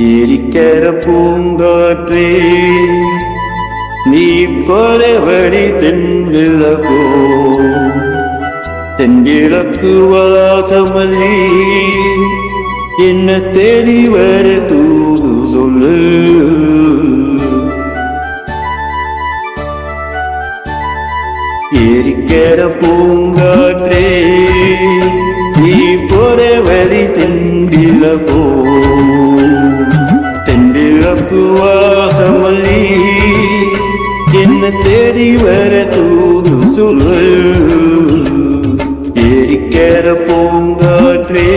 ஏரிக்கர பூங்காற்றே நீ பரவடி தென்விளக்கோ தென்கிழக்கு வாசமல்லி என்ன தேடி வர தூது சொல்லு. ஏரிக்கர பூங்காற்றே நீ பரவடி தென்விளக்கோ தென்கிழக்கு வாசமல்லி என்ன தேடி வர தூது சொல்லு. ஏரிக்கர பூங்காற்றே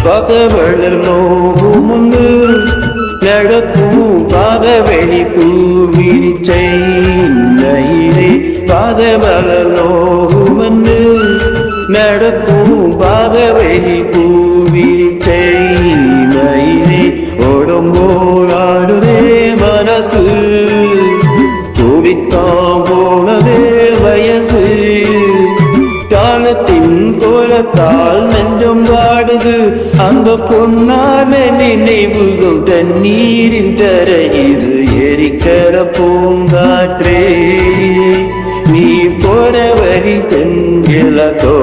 பதவளர் நோகுமுன்னு நடக்கும் பாதவெளி பூவிரிச்சை நயிலே. பாதவளர் நோகுமுன்னு நடக்கும் பாதவெளி பூவிரிச்சை நயிலே. உடம்போடாடுதே மனசு கூடித்தான் போனதே வயசு. காலத்தின் கோலத்தால் நெஞ்சம் வாடுது அந்த பொன்னான நினைவுகள் தண்ணீரின் தரையுது. ஏரிக்கர பூங்காற்றே நீ போற வழி தென்கிழக்கோ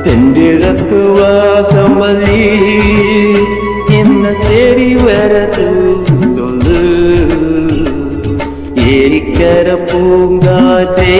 தென்கிழக்கு வாசமல்லி என்ன தேடி வர சொல்லு. ஏரிக்கர பூங்காற்றே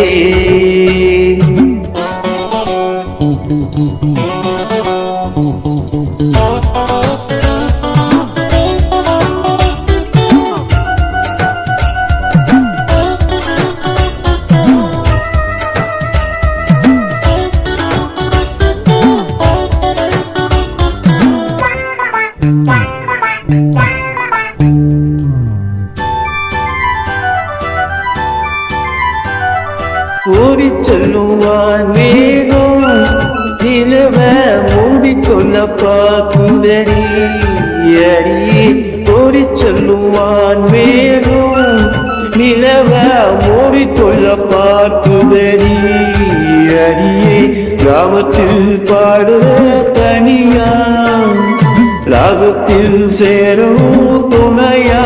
ஓடிச் செல்லுவான் மேகம் நிலவ மூடிக்கொள்ள பாக்குதடி அடியே. ஓடிச் செல்லுவான் மேகம் நிலவ மூடிக்கொள்ள பார்க்குதடி அடியே. கிராமத்தில் பாடுற தனியா ராகத்தில் சேரும் துணையா.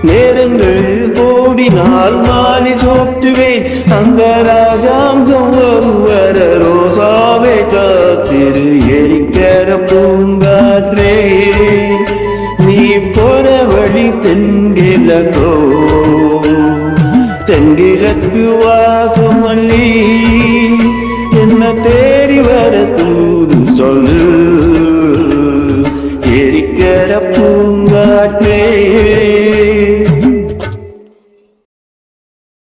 நேரங்கள் கோடினால் மாறி சோற்றுவேன் அந்த ராஜாங்கம் ஒருவர ரோசாவை காத்திரு. ஏரிக்கர பூங்காற்றே நீ போற வழி தென்கிழக்கோ தென்கிழக்கு வாசமல்லி என்ன